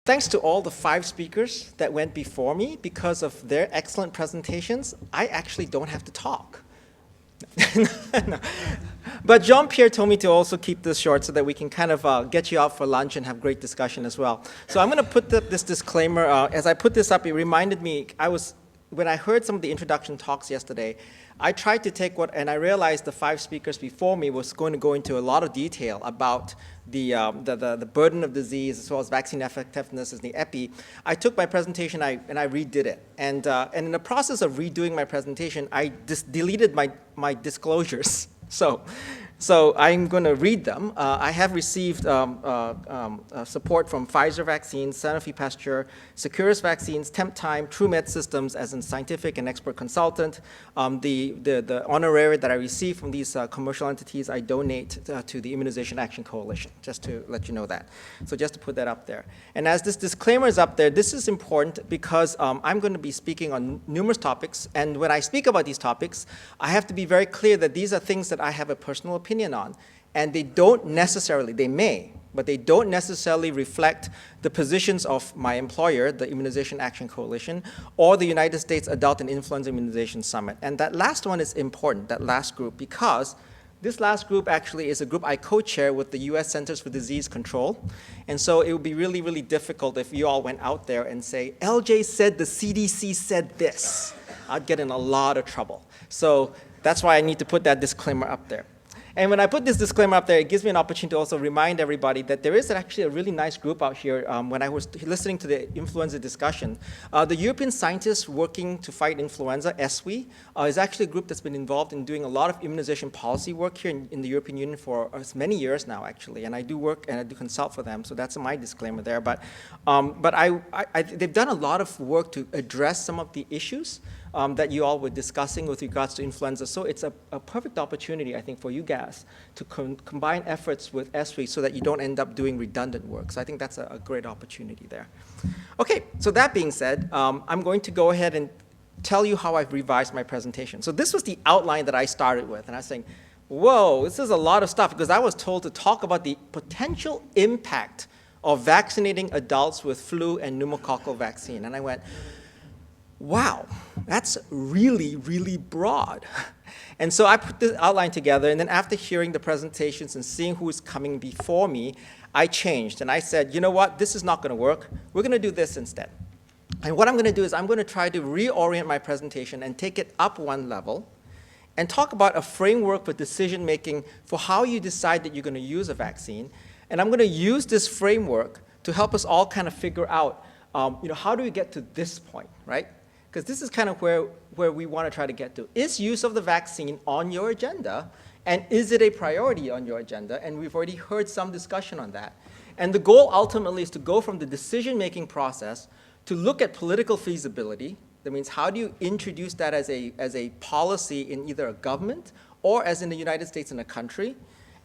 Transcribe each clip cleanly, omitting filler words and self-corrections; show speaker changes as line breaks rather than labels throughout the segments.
thanks to all the 5 speakers that went before me, because of their excellent presentations, I actually don't have to talk. No. But Jean-Pierre told me to also keep this short so that we can kind of get you out for lunch and have great discussion as well. So I'm going to put this disclaimer. As I put this up, it reminded me, when I heard some of the introduction talks yesterday, I tried to take and I realized the 5 speakers before me was going to go into a lot of detail about the burden of disease as well as vaccine effectiveness as the epi. I took my presentation and I redid it. And in the process of redoing my presentation, I deleted my disclosures. So I'm going to read them. I have received support from Pfizer Vaccines, Sanofi Pasteur, Securus Vaccines, Temp Time, TrueMed Systems as a scientific and expert consultant. The honorary that I receive from these commercial entities, I donate to the Immunization Action Coalition, just to let you know that. So just to put that up there. And as this disclaimer is up there, this is important because I'm going to be speaking on numerous topics. And when I speak about these topics, I have to be very clear that these are things that I have a personal opinion on. And they don't necessarily, they may, but they don't necessarily reflect the positions of my employer, the Immunization Action Coalition, or the United States Adult and Influenza Immunization Summit. And that last one is important, that last group, because this last group actually is a group I co-chair with the US Centers for Disease Control. And so it would be really, really difficult if you all went out there and say, LJ said the CDC said this. I'd get in a lot of trouble. So that's why I need to put that disclaimer up there. And when I put this disclaimer up there, it gives me an opportunity to also remind everybody that there is actually a really nice group out here. When I was listening to the influenza discussion, the European scientists working to fight influenza, ESWI, is actually a group that's been involved in doing a lot of immunization policy work here in the European Union for many years now, actually. And I do work and I do consult for them, so that's my disclaimer there. But they've done a lot of work to address some of the issues that you all were discussing with regards to influenza. So it's a perfect opportunity, I think, for you guys to combine efforts with ESWI so that you don't end up doing redundant work. So I think that's a great opportunity there. Okay, so that being said, I'm going to go ahead and tell you how I've revised my presentation. So this was the outline that I started with, and I was saying, whoa, this is a lot of stuff, because I was told to talk about the potential impact of vaccinating adults with flu and pneumococcal vaccine. And I went, wow, that's really, really broad. And so I put this outline together, and then after hearing the presentations and seeing who is coming before me, I changed. And I said, you know what, this is not going to work. We're going to do this instead. And what I'm going to do is I'm going to try to reorient my presentation and take it up one level and talk about a framework for decision making for how you decide that you're going to use a vaccine. And I'm going to use this framework to help us all kind of figure out, how do we get to this point, right? Because this is kind of where we want to try to get to. Is use of the vaccine on your agenda, and is it a priority on your agenda? And we've already heard some discussion on that. And the goal ultimately is to go from the decision-making process to look at political feasibility. That means how do you introduce that as a policy in either a government or as in the United States in a country?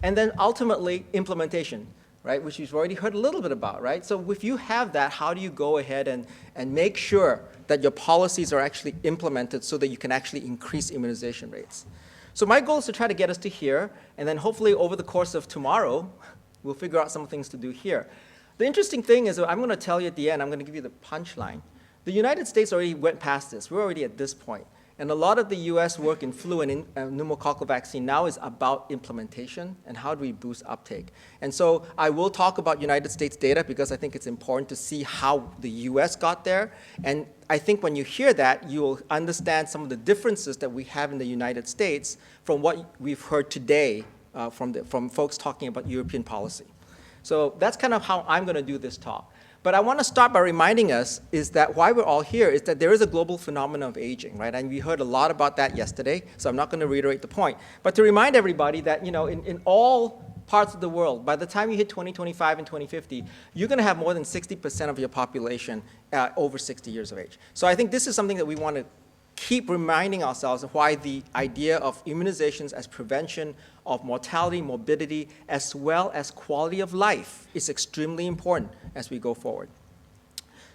And then ultimately implementation, right, which you've already heard a little bit about, right? So if you have that, how do you go ahead and make sure that your policies are actually implemented so that you can actually increase immunization rates? So my goal is to try to get us to here, and then hopefully over the course of tomorrow, we'll figure out some things to do here. The interesting thing is, I'm going to tell you at the end, I'm going to give you the punchline. The United States already went past this. We're already at this point. And a lot of the US work in flu and pneumococcal vaccine now is about implementation and how do we boost uptake. And so I will talk about United States data because I think it's important to see how the US got there. And I think when you hear that, you'll understand some of the differences that we have in the United States from what we've heard today from folks talking about European policy. So that's kind of how I'm going to do this talk. But I want to start by reminding us is that why we're all here is that there is a global phenomenon of aging, right? And we heard a lot about that yesterday, so I'm not going to reiterate the point. But to remind everybody that, in all parts of the world, by the time you hit 2025 and 2050, you're going to have more than 60% of your population over 60 years of age. So I think this is something that we want to keep reminding ourselves of why the idea of immunizations as prevention of mortality, morbidity, as well as quality of life is extremely important as we go forward.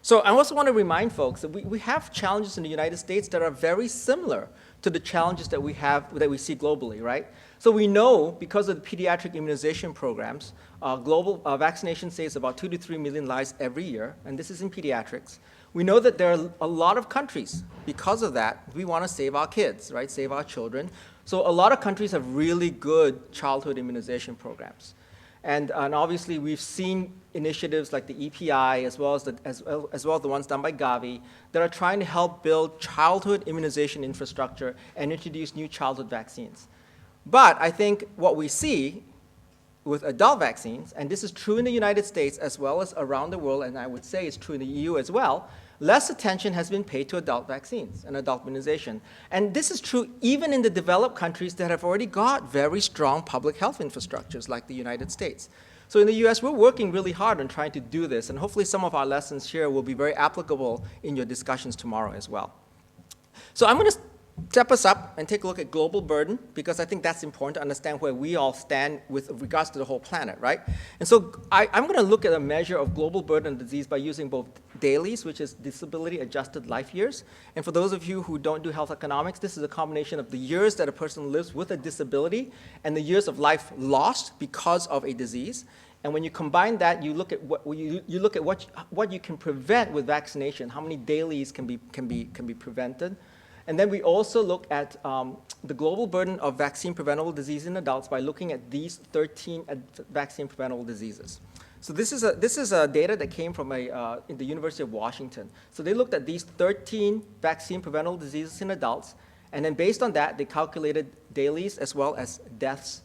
So I also want to remind folks that we have challenges in the United States that are very similar to the challenges that we see globally, right? So we know because of the pediatric immunization programs, global vaccination saves about 2 to 3 million lives every year, and this is in pediatrics. We know that there are a lot of countries, because of that, we want to save our kids, right? Save our children. So a lot of countries have really good childhood immunization programs. And obviously, we've seen initiatives like the EPI, as well as the ones done by Gavi, that are trying to help build childhood immunization infrastructure and introduce new childhood vaccines. But I think what we see with adult vaccines, and this is true in the United States as well as around the world, and I would say it's true in the EU as well, less attention has been paid to adult vaccines and adult immunization. And this is true even in the developed countries that have already got very strong public health infrastructures like the United States. So in the US, we're working really hard on trying to do this, and hopefully some of our lessons here will be very applicable in your discussions tomorrow as well. So I'm going to step us up and take a look at global burden, because I think that's important to understand where we all stand with regards to the whole planet, right? And so I'm going to look at a measure of global burden of disease by using both DALYs, which is disability adjusted life years. And for those of you who don't do health economics, this is a combination of the years that a person lives with a disability and the years of life lost because of a disease. And when you combine that, you look at what you can prevent with vaccination, how many DALYs can be prevented. And then we also look at the global burden of vaccine-preventable disease in adults by looking at these 13 vaccine-preventable diseases. So this is data that came from in the University of Washington. So they looked at these 13 vaccine-preventable diseases in adults, and then based on that, they calculated DALYs as well as deaths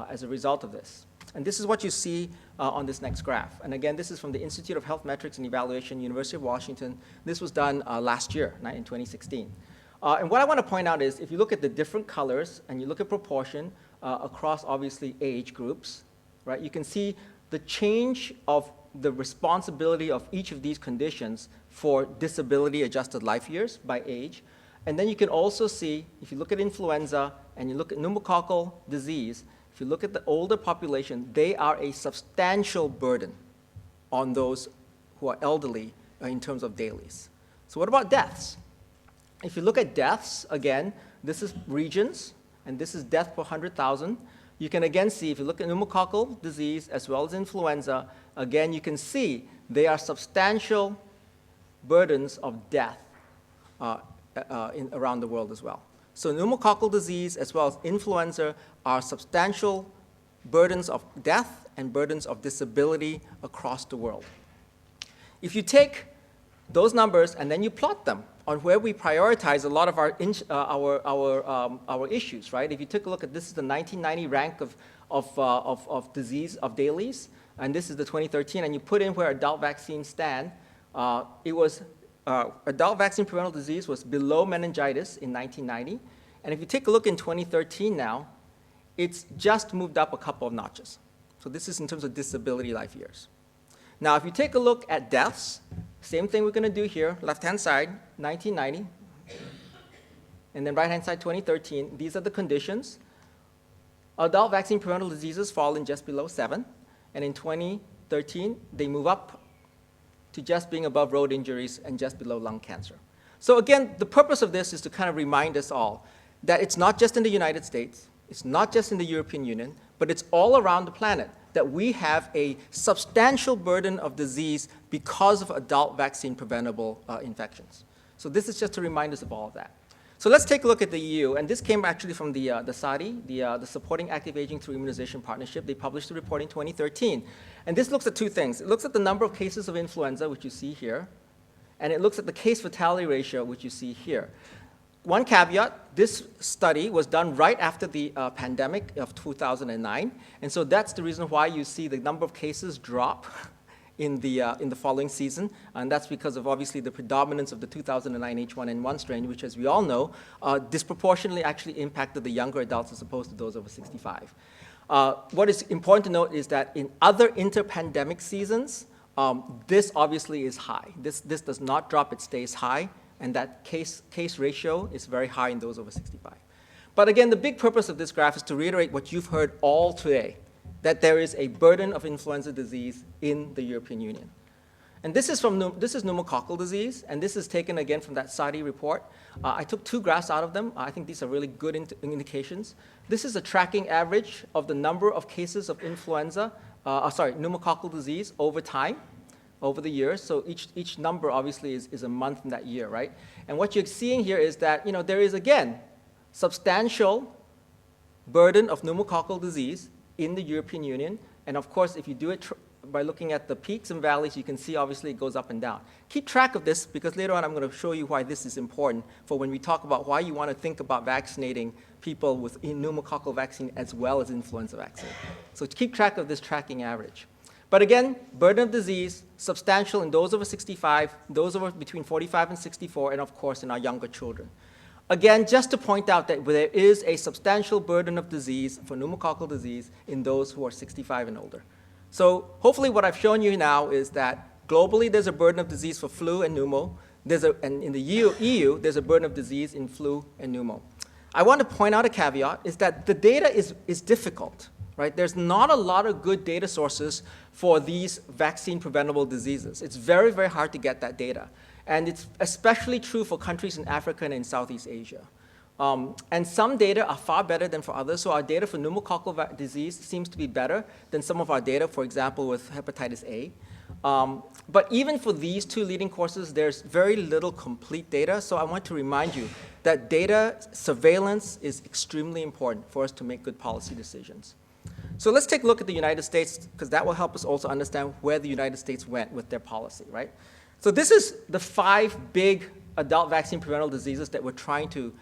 as a result of this. And this is what you see on this next graph. And again, this is from the Institute of Health Metrics and Evaluation, University of Washington. This was done last year, in 2016. And what I want to point out is if you look at the different colors and you look at proportion across, obviously, age groups, right, you can see the change of the responsibility of each of these conditions for disability-adjusted life years by age. And then you can also see, if you look at influenza and you look at pneumococcal disease, if you look at the older population, they are a substantial burden on those who are elderly in terms of DALYs. So what about deaths? If you look at deaths, again, this is regions, and this is death per 100,000. You can again see, if you look at pneumococcal disease as well as influenza, again, you can see they are substantial burdens of death around the world as well. So pneumococcal disease as well as influenza are substantial burdens of death and burdens of disability across the world. If you take those numbers and then you plot them on where we prioritize a lot of our issues, right? If you take a look at this is the 1990 rank of disease of DALYs, and this is the 2013, and you put in where adult vaccines stand, it was adult vaccine preventable disease was below meningitis in 1990, and if you take a look in 2013 now, it's just moved up a couple of notches. So this is in terms of disability life years. Now, if you take a look at deaths, same thing we're going to do here, left-hand side, 1990, and then right-hand side, 2013. These are the conditions. Adult vaccine preventable diseases fall in just below 7, and in 2013, they move up to just being above road injuries and just below lung cancer. So again, the purpose of this is to kind of remind us all that it's not just in the United States, it's not just in the European Union, but it's all around the planet that we have a substantial burden of disease because of adult vaccine preventable infections. So this is just to remind us of all of that. So let's take a look at the EU, and this came actually from the SADI, the Supporting Active Aging Through Immunization Partnership. They published a report in 2013. And this looks at two things. It looks at the number of cases of influenza, which you see here, and it looks at the case fatality ratio, which you see here. One caveat, this study was done right after the pandemic of 2009, and so that's the reason why you see the number of cases drop in the following season, and that's because of obviously the predominance of the 2009 H1N1 strain, which, as we all know, disproportionately actually impacted the younger adults as opposed to those over 65. What is important to note is that in other interpandemic seasons, this obviously is high. This does not drop, it stays high. And that case ratio is very high in those over 65. But again, the big purpose of this graph is to reiterate what you've heard all today, that there is a burden of influenza disease in the European Union. And this is pneumococcal disease, and this is taken again from that Saudi report. I took 2 graphs out of them. I think these are really good indications. This is a tracking average of the number of cases of pneumococcal disease over time, over the years. So each number obviously is a month in that year, right? And what you're seeing here is that there is, again, substantial burden of pneumococcal disease in the European Union. And of course, if you do it by looking at the peaks and valleys, you can see obviously it goes up and down. Keep track of this because later on I'm going to show you why this is important for when we talk about why you want to think about vaccinating people with pneumococcal vaccine as well as influenza vaccine. So keep track of this tracking average. But again, burden of disease, substantial in those over 65, those over between 45 and 64, and of course in our younger children. Again, just to point out that there is a substantial burden of disease for pneumococcal disease in those who are 65 and older. So hopefully what I've shown you now is that globally there's a burden of disease for flu and pneumo. And in the EU, there's a burden of disease in flu and pneumo. I want to point out a caveat is that the data is difficult, right? There's not a lot of good data sources for these vaccine preventable diseases. It's very, very hard to get that data. And it's especially true for countries in Africa and in Southeast Asia. And some data are far better than for others. So our data for pneumococcal disease seems to be better than some of our data, for example, with hepatitis A. But even for these 2 leading courses, there's very little complete data. So I want to remind you that data surveillance is extremely important for us to make good policy decisions. So let's take a look at the United States, because that will help us also understand where the United States went with their policy, right? So this is the 5 big adult vaccine preventable diseases that we're trying to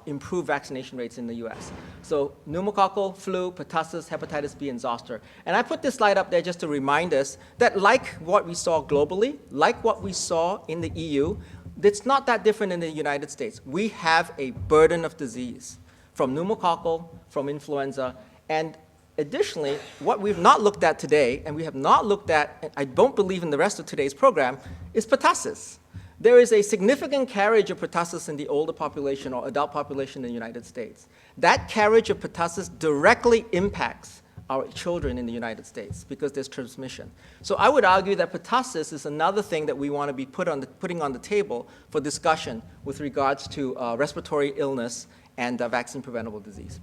improve vaccination rates in the US. So pneumococcal, flu, pertussis, hepatitis B, and zoster. And I put this slide up there just to remind us that like what we saw globally, like what we saw in the EU, it's not that different in the United States. We have a burden of disease from pneumococcal, from influenza, and additionally, what we've not looked at today, and we have not looked at, and I don't believe in the rest of today's program, is pertussis. There is a significant carriage of pertussis in the older population or adult population in the United States. That carriage of pertussis directly impacts our children in the United States because there's transmission. So I would argue that pertussis is another thing that we want to be putting on the table for discussion with regards to respiratory illness and vaccine preventable disease.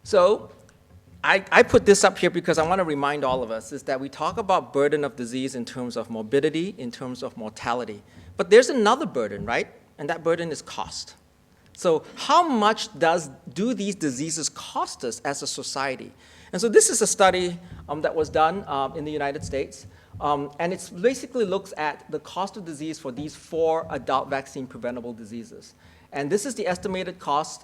So I put this up here because I want to remind all of us is that we talk about burden of disease in terms of morbidity, in terms of mortality. But there's another burden, right? And that burden is cost. So how much do these diseases cost us as a society? And so this is a study that was done in the United States. And it basically looks at the cost of disease for these 4 adult vaccine preventable diseases. And this is the estimated cost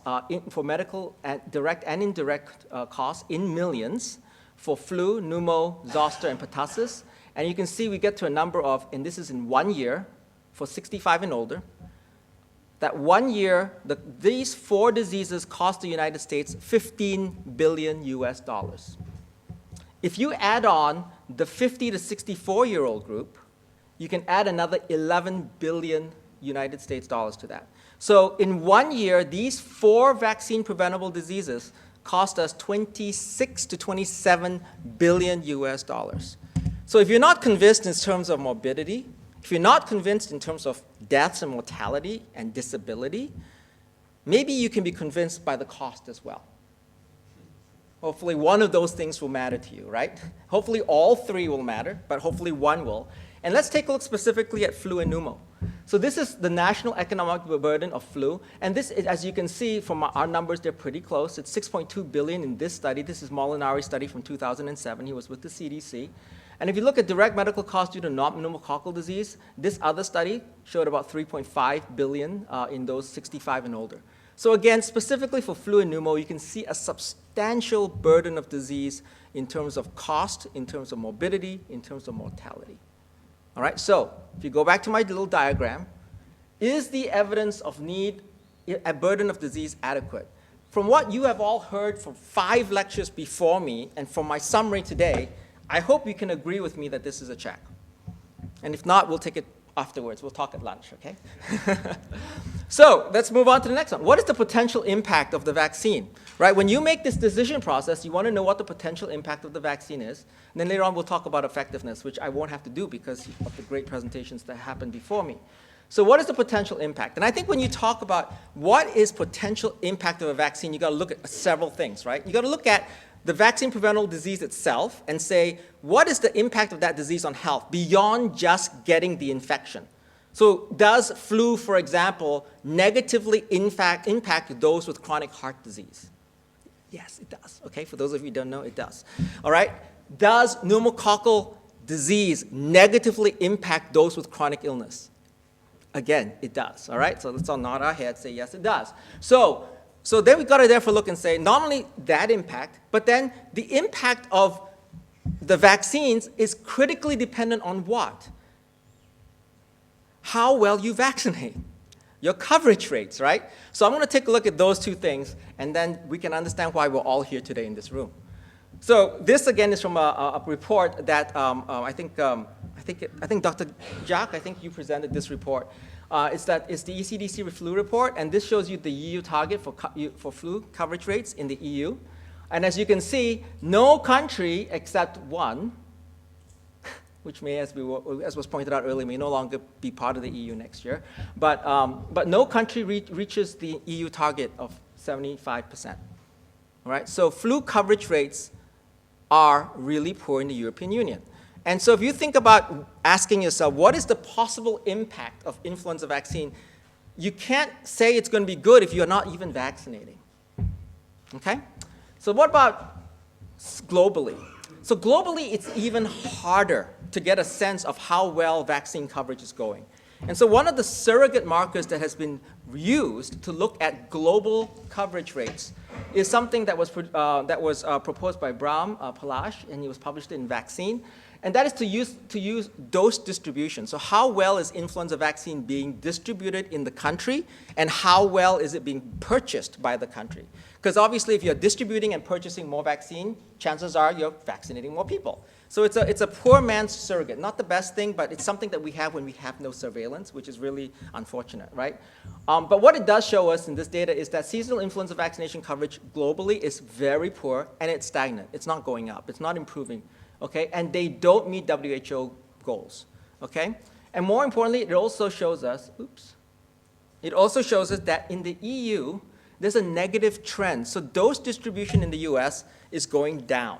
for medical direct and indirect costs in millions for flu, pneumo, zoster, and pertussis. And you can see we get to a number of, and this is in 1 year for 65 and older, that 1 year, these 4 diseases cost the United States $15 billion US. If you add on the 50 to 64-year-old group, you can add another 11 billion United States dollars to that. So in 1 year, these 4 vaccine preventable diseases cost us 26 to 27 billion US dollars. So if you're not convinced in terms of morbidity, if you're not convinced in terms of deaths and mortality and disability, maybe you can be convinced by the cost as well. Hopefully one of those things will matter to you, right? Hopefully all 3 will matter, but hopefully 1 will. And let's take a look specifically at flu and pneumo. So this is the national economic burden of flu. And this, as you can see from our numbers, they're pretty close. It's 6.2 billion in this study. This is Molinari's study from 2007. He was with the CDC. And if you look at direct medical costs due to pneumococcal disease, this other study showed about 3.5 billion in those 65 and older. So again, specifically for flu and pneumo, you can see a substantial burden of disease in terms of cost, in terms of morbidity, in terms of mortality. All right, so if you go back to my little diagram, is the evidence of need, a burden of disease adequate? From what you have all heard from 5 lectures before me and from my summary today, I hope you can agree with me that this is a check. And if not, we'll take it afterwards. We'll talk at lunch, okay? So let's move on to the next one. What is the potential impact of the vaccine? Right? When you make this decision process, you want to know what the potential impact of the vaccine is. And then later on, we'll talk about effectiveness, which I won't have to do because of the great presentations that happened before me. So what is the potential impact? And I think when you talk about what is potential impact of a vaccine, you got to look at several things, right? You got to look at the vaccine preventable disease itself and say, what is the impact of that disease on health beyond just getting the infection? So does flu, for example, negatively impact those with chronic heart disease? Yes, it does. Okay, for those of you who don't know, it does. All right, does pneumococcal disease negatively impact those with chronic illness? Again, it does. All right, so let's all nod our heads, say yes, it does. So then we got to therefore look and say not only that impact, but then the impact of the vaccines is critically dependent on what? How well you vaccinate, your coverage rates, right? So I'm going to take a look at those two things, and then we can understand why we're all here today in this room. So this again is from a report that I think Dr. Jack, I think you presented this report. It's the ECDC flu report, and this shows you the EU target for flu coverage rates in the EU. And as you can see, no country except one, which may, as was pointed out earlier, may no longer be part of the EU next year, but no country reaches the EU target of 75%. All right, so flu coverage rates are really poor in the European Union. And so if you think about asking yourself, what is the possible impact of influenza vaccine, you can't say it's going to be good if you're not even vaccinating. Okay? So what about globally? So globally, it's even harder to get a sense of how well vaccine coverage is going. And so one of the surrogate markers that has been used to look at global coverage rates is something that was proposed by Bram Palash, and he was published in Vaccine. And that is to use dose distribution. So how well is influenza vaccine being distributed in the country, and how well is it being purchased by the country? Because obviously, if you're distributing and purchasing more vaccine, chances are you're vaccinating more people. So it's a poor man's surrogate. Not the best thing, but it's something that we have when we have no surveillance, which is really unfortunate, right? But what it does show us in this data is that seasonal influenza vaccination coverage globally is very poor, and it's stagnant. It's not going up. It's not improving. Okay, and they don't meet WHO goals, okay? And more importantly, it also shows us, that in the EU, there's a negative trend. So dose distribution in the US is going down.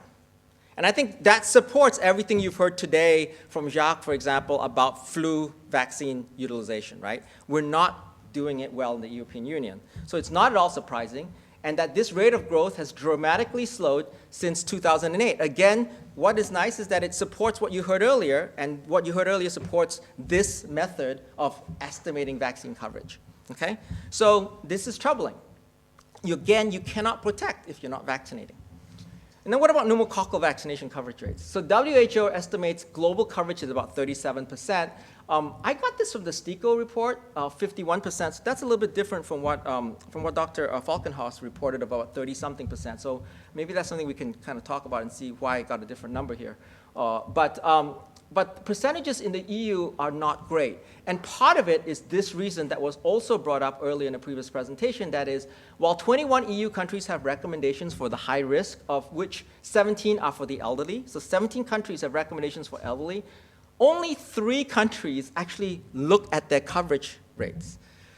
And I think that supports everything you've heard today from Jacques, for example, about flu vaccine utilization, right? We're not doing it well in the European Union. So it's not at all surprising, and that this rate of growth has dramatically slowed since 2008. Again, what is nice is that it supports what you heard earlier, and what you heard earlier supports this method of estimating vaccine coverage, okay? So this is troubling. Again, you cannot protect if you're not vaccinating. And then what about pneumococcal vaccination coverage rates? So WHO estimates global coverage is about 37%. I got this from the STIKO report, 51%. So that's a little bit different from what Dr. Falkenhaus reported, about 30-something%. So maybe that's something we can kind of talk about and see why I got a different number here. But percentages in the EU are not great. And part of it is this reason that was also brought up earlier in a previous presentation, that is, while 21 EU countries have recommendations for the high risk, of which 17 are for the elderly, so 17 countries have recommendations for elderly, only 3 countries actually look at their coverage rates.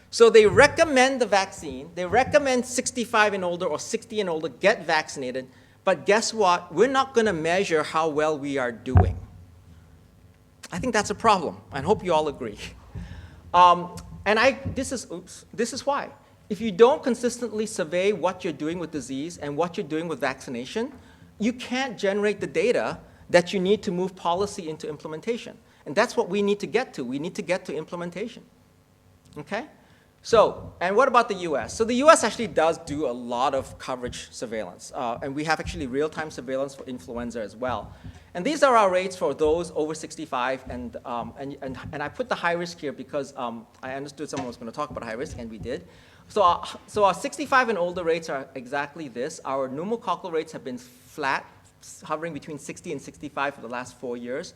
So they recommend the vaccine, they recommend 65 and older or 60 and older get vaccinated, but guess what? We're not going to measure how well we are doing. I think that's a problem. I hope you all agree. This is why. If you don't consistently survey what you're doing with disease and what you're doing with vaccination, you can't generate the data that you need to move policy into implementation. And that's what we need to get to. We need to get to implementation. Okay? So, and what about the US? So the US actually does do a lot of coverage surveillance. And we have actually real-time surveillance for influenza as well. And these are our rates for those over 65. And I put the high risk here because I understood someone was going to talk about high risk, and we did. So our 65 and older rates are exactly this. Our pneumococcal rates have been flat, hovering between 60 and 65 for the last 4 years.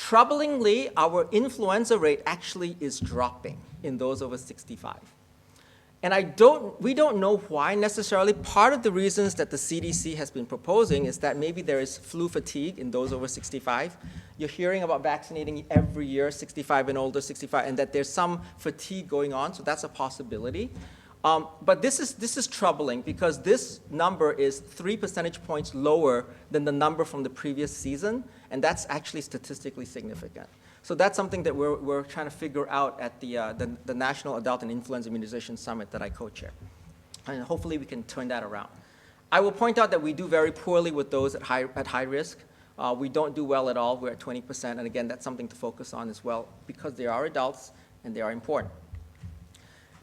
Troublingly, our influenza rate actually is dropping in those over 65. And we don't know why necessarily. Part of the reasons that the CDC has been proposing is that maybe there is flu fatigue in those over 65. You're hearing about vaccinating every year, 65 and older, 65, and that there's some fatigue going on, so that's a possibility. But this is troubling because this number is 3 percentage points lower than the number from the previous season, and that's actually statistically significant. So that's something that we're trying to figure out at the National Adult and Influenza Immunization Summit that I co-chair. And hopefully we can turn that around. I will point out that we do very poorly with those at high risk. We don't do well at all. We're at 20%. And again, that's something to focus on as well because they are adults and they are important.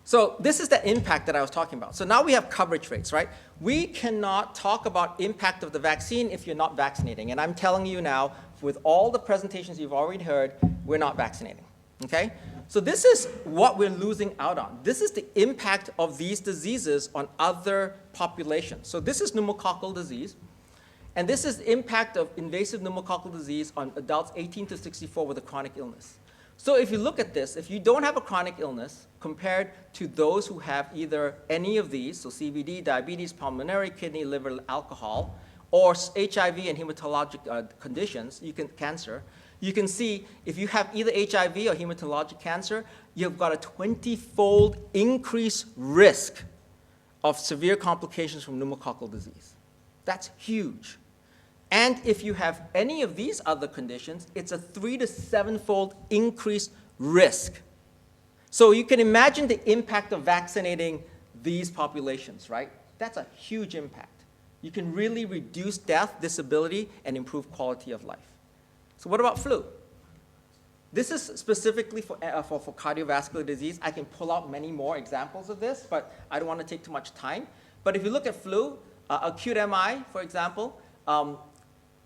So this is the impact that I was talking about. So now we have coverage rates, right? We cannot talk about impact of the vaccine if you're not vaccinating. And I'm telling you now, with all the presentations you've already heard, we're not vaccinating, okay? So this is what we're losing out on. This is the impact of these diseases on other populations. So this is pneumococcal disease. And this is the impact of invasive pneumococcal disease on adults 18 to 64 with a chronic illness. So if you look at this, if you don't have a chronic illness compared to those who have either any of these, so CVD, diabetes, pulmonary, kidney, liver, alcohol, or HIV and hematologic conditions, cancer, you can see if you have either HIV or hematologic cancer, you've got a 20-fold increased risk of severe complications from pneumococcal disease. That's huge. And if you have any of these other conditions, it's a 3 to 7-fold increased risk. So you can imagine the impact of vaccinating these populations, right? That's a huge impact. You can really reduce death, disability, and improve quality of life. So what about flu? This is specifically for cardiovascular disease. I can pull out many more examples of this, but I don't want to take too much time. But if you look at flu, acute MI, for example,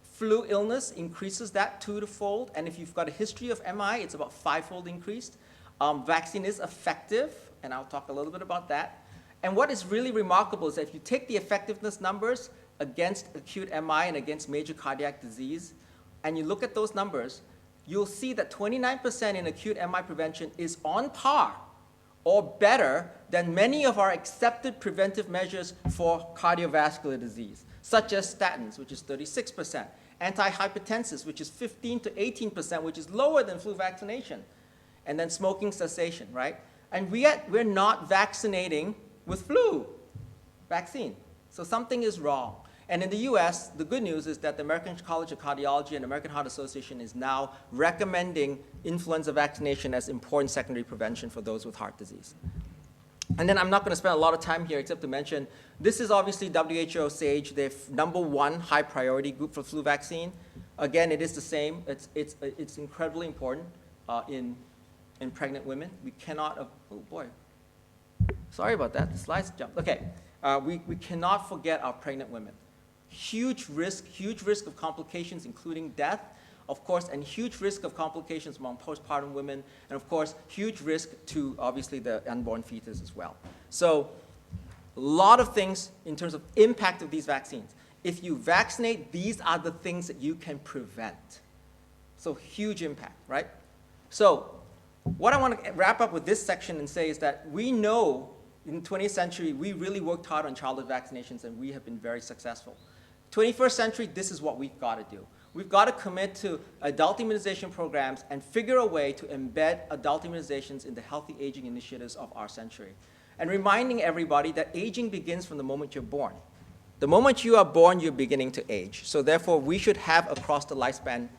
flu illness increases that 2-fold, and if you've got a history of MI, it's about 5-fold increased. Vaccine is effective, and I'll talk a little bit about that. And what is really remarkable is that if you take the effectiveness numbers against acute MI and against major cardiac disease, and you look at those numbers, you'll see that 29% in acute MI prevention is on par or better than many of our accepted preventive measures for cardiovascular disease, such as statins, which is 36%, antihypertensives, which is 15 to 18%, which is lower than flu vaccination, and then smoking cessation, right? And yet we're not vaccinating with flu vaccine. So something is wrong. And in the US, the good news is that the American College of Cardiology and American Heart Association is now recommending influenza vaccination as important secondary prevention for those with heart disease. And then I'm not going to spend a lot of time here except to mention, this is obviously WHO SAGE, their #1 high priority group for flu vaccine. Again, it is the same. It's incredibly important in pregnant women. We cannot, oh boy, sorry about that, the slides jumped. Okay, we cannot forget our pregnant women. Huge risk of complications, including death, of course, and huge risk of complications among postpartum women, and of course, huge risk to obviously the unborn fetus as well. So a lot of things in terms of impact of these vaccines. If you vaccinate, these are the things that you can prevent. So huge impact, right? So what I want to wrap up with this section and say is that we know in the 20th century, we really worked hard on childhood vaccinations and we have been very successful. 21st century, this is what we've got to do. We've got to commit to adult immunization programs and figure a way to embed adult immunizations in the healthy aging initiatives of our century. And reminding everybody that aging begins from the moment you're born. The moment you are born, you're beginning to age. So therefore, we should have across the lifespan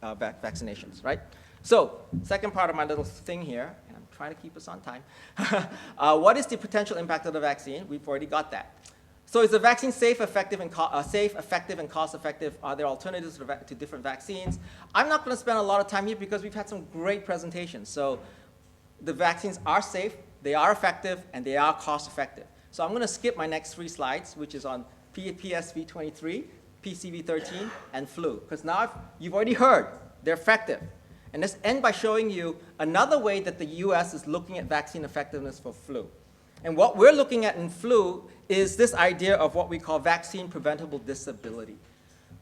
vaccinations, right? So second part of my little thing here, and I'm trying to keep us on time. What is the potential impact of the vaccine? We've already got that. So is the vaccine safe, effective, and cost-effective? Are there alternatives to different vaccines? I'm not going to spend a lot of time here because we've had some great presentations. So the vaccines are safe, they are effective, and they are cost-effective. So I'm going to skip my next 3 slides, which is on PSV23, PCV13, and flu. Because now you've already heard they're effective. And let's end by showing you another way that the US is looking at vaccine effectiveness for flu. And what we're looking at in flu is this idea of what we call vaccine preventable disability.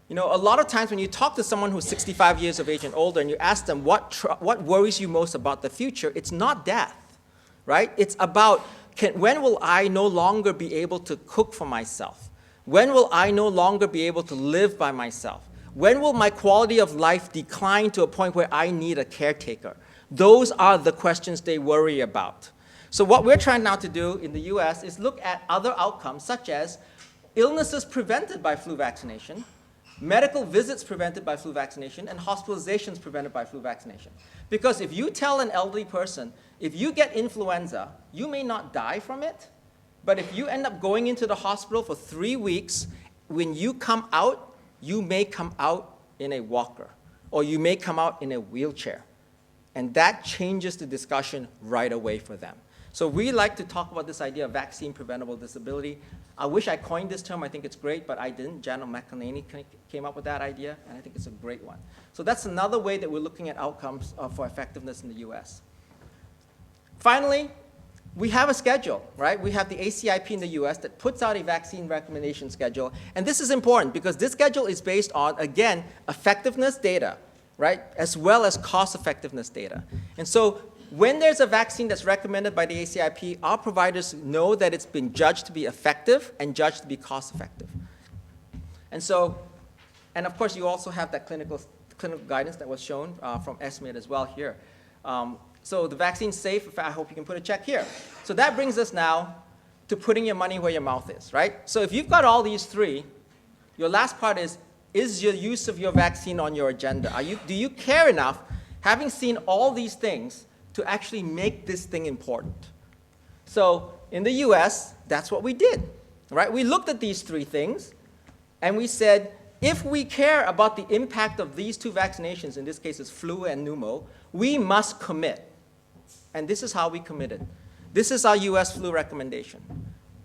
You know, a lot of times when you talk to someone who's 65 years of age and older and you ask them what worries you most about the future, it's not death, right? It's about when will I no longer be able to cook for myself? When will I no longer be able to live by myself? When will my quality of life decline to a point where I need a caretaker? Those are the questions they worry about. So what we're trying now to do in the US is look at other outcomes, such as illnesses prevented by flu vaccination, medical visits prevented by flu vaccination, and hospitalizations prevented by flu vaccination. Because if you tell an elderly person, if you get influenza, you may not die from it, but if you end up going into the hospital for 3 weeks, when you come out, you may come out in a walker, or you may come out in a wheelchair. And that changes the discussion right away for them. So we like to talk about this idea of vaccine preventable disability. I wish I coined this term. I think it's great, but I didn't. Janet McElhaney came up with that idea, and I think it's a great one. So that's another way that we're looking at outcomes for effectiveness in the US. Finally, we have a schedule, right? We have the ACIP in the US that puts out a vaccine recommendation schedule. And this is important because this schedule is based on, again, effectiveness data, right, as well as cost effectiveness data. And so when there's a vaccine that's recommended by the ACIP, our providers know that it's been judged to be effective and judged to be cost effective. And so, and of course, you also have that clinical guidance that was shown from ESMID as well here. So the vaccine's safe. In fact, I hope you can put a check here. So that brings us now to putting your money where your mouth is, right? So if you've got all these three, your last part is your use of your vaccine on your agenda? Do you care enough, having seen all these things, to actually make this thing important? So in the US, that's what we did, right? We looked at these three things, and we said, if we care about the impact of these two vaccinations, in this case it's flu and pneumo, we must commit. And this is how we committed. This is our US flu recommendation.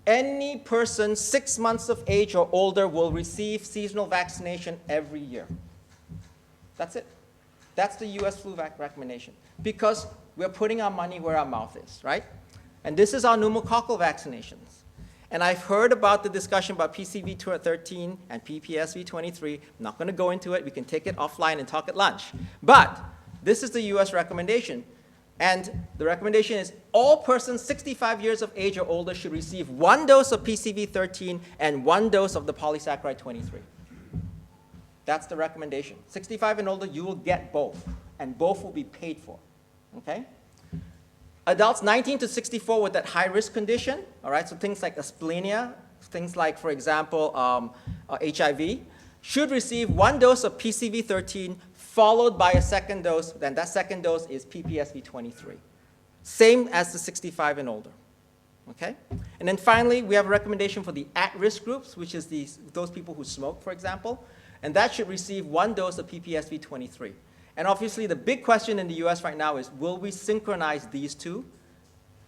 Any person 6 months of age or older will receive seasonal vaccination every year. That's it. That's the US flu recommendation. Because we're putting our money where our mouth is, right? And this is our pneumococcal vaccinations. And I've heard about the discussion about PCV13 and PPSV23. I'm not going to go into it. We can take it offline and talk at lunch. But this is the US recommendation. And the recommendation is all persons 65 years of age or older should receive 1 dose of PCV13 and 1 dose of the polysaccharide 23. That's the recommendation. 65 and older, you will get both, and both will be paid for, okay? Adults 19 to 64 with that high-risk condition, all right, so things like asplenia, things like, for example, HIV, should receive 1 dose of PCV13 followed by a second dose, then that second dose is PPSV23. Same as the 65 and older, okay? And then finally, we have a recommendation for the at-risk groups, which is those people who smoke, for example, and that should receive 1 dose of PPSV23. And obviously, the big question in the US right now is, will we synchronize these two?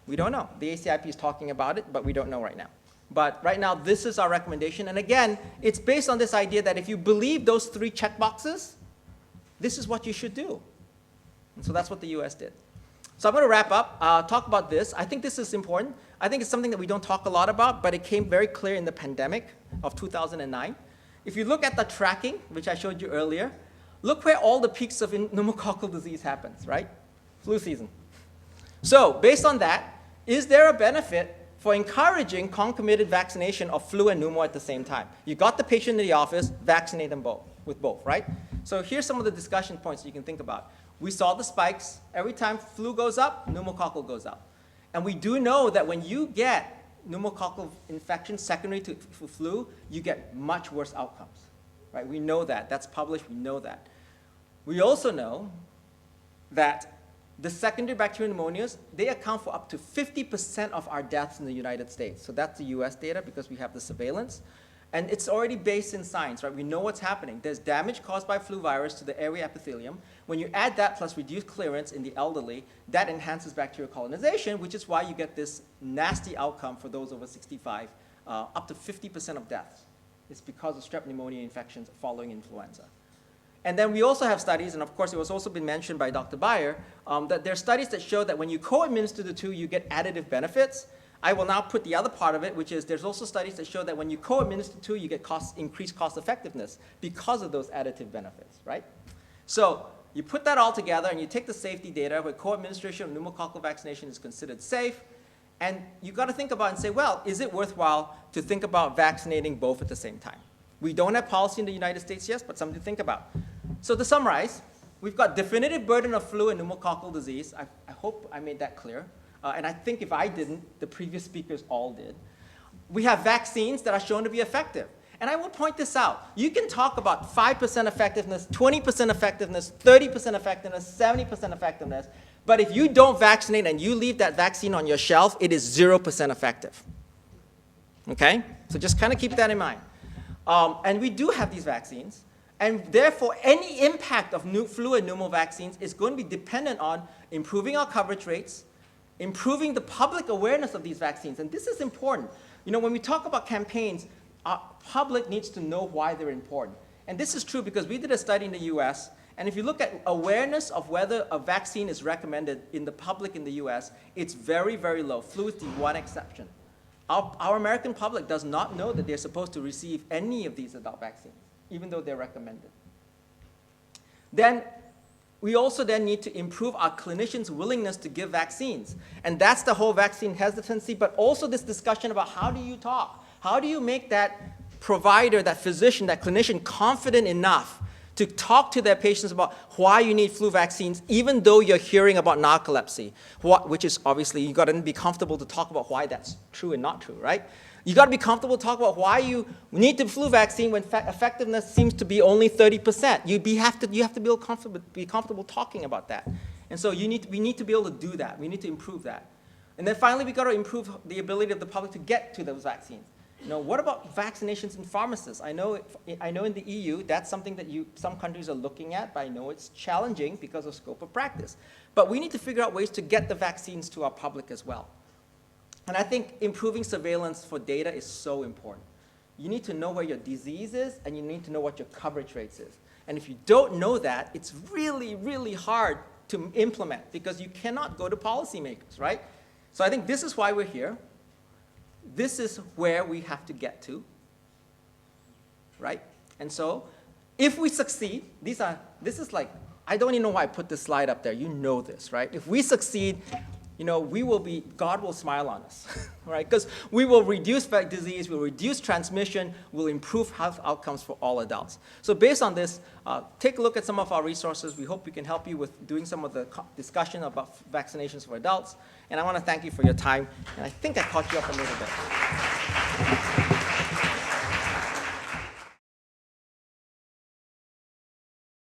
We don't know. The ACIP is talking about it, but we don't know right now. But right now, this is our recommendation. And again, it's based on this idea that if you believe those 3 checkboxes, this is what you should do. And so that's what the US did. So I'm going to wrap up, talk about this. I think this is important. I think it's something that we don't talk a lot about, but it came very clear in the pandemic of 2009. If you look at the tracking, which I showed you earlier, look where all the peaks of pneumococcal disease happens, right? Flu season. So based on that, is there a benefit for encouraging concomitant vaccination of flu and pneumo at the same time? You got the patient in the office, vaccinate them both, with both, right? So here's some of the discussion points you can think about. We saw the spikes. Every time flu goes up, pneumococcal goes up. And we do know that when you get pneumococcal infection secondary to flu, you get much worse outcomes, right? We know that. That's published. We know that. We also know that the secondary bacterial pneumonias, they account for up to 50% of our deaths in the United States. So that's the US data because we have the surveillance. And it's already based in science, right? We know what's happening. There's damage caused by flu virus to the airway epithelium. When you add that plus reduced clearance in the elderly, that enhances bacterial colonization, which is why you get this nasty outcome for those over 65, up to 50% of deaths. It's because of strep pneumonia infections following influenza. And then we also have studies, and of course it was also been mentioned by Dr. Bayer, that there are studies that show that when you co-administer the two, you get additive benefits. I will now put the other part of it, which is there's also studies that show that when you co-administer two, you get increased cost effectiveness because of those additive benefits, right? So you put that all together and you take the safety data where co-administration of pneumococcal vaccination is considered safe, and you've got to think about and say, well, is it worthwhile to think about vaccinating both at the same time? We don't have policy in the United States yet, but something to think about. So to summarize, we've got definitive burden of flu and pneumococcal disease. I hope I made that clear. And I think if I didn't, the previous speakers all did. We have vaccines that are shown to be effective. And I will point this out. You can talk about 5% effectiveness, 20% effectiveness, 30% effectiveness, 70% effectiveness. But if you don't vaccinate and you leave that vaccine on your shelf, it is 0% effective. Okay? So just kind of keep that in mind. And we do have these vaccines. And therefore, any impact of flu and pneumo vaccines is going to be dependent on improving our coverage rates, improving the public awareness of these vaccines. And this is important. You know, when we talk about campaigns, our public needs to know why they're important. And this is true because we did a study in the US, and if you look at awareness of whether a vaccine is recommended in the public in the US, it's very, very low. Flu is the one exception. Our American public does not know that they're supposed to receive any of these adult vaccines, even though they're recommended. Then we also then need to improve our clinicians' willingness to give vaccines. And that's the whole vaccine hesitancy, but also this discussion about how do you talk? How do you make that provider, that physician, that clinician confident enough to talk to their patients about why you need flu vaccines, even though you're hearing about narcolepsy, which is obviously, you've got to be comfortable to talk about why that's true and not true, right? You've got to be comfortable to talk about why you need the flu vaccine when effectiveness seems to be only 30%. You have to be comfortable talking about that. And so we need to be able to do that. We need to improve that. And then finally, we've got to improve the ability of the public to get to those vaccines. You know, what about vaccinations in pharmacists? I know in the EU, that's something that some countries are looking at, but I know it's challenging because of scope of practice. But we need to figure out ways to get the vaccines to our public as well. And I think improving surveillance for data is so important. You need to know where your disease is, and you need to know what your coverage rates is. And if you don't know that, it's really, really hard to implement because you cannot go to policymakers, right? So I think this is why we're here. This is where we have to get to, right? And so if we succeed, this is like, I don't even know why I put this slide up there. You know this, right? If we succeed, you know, God will smile on us, right? Because we will reduce disease, we'll reduce transmission, we'll improve health outcomes for all adults. So based on this, take a look at some of our resources. We hope we can help you with doing some of the discussion about vaccinations for adults. And I want to thank you for your time. And I think I caught you up a little bit.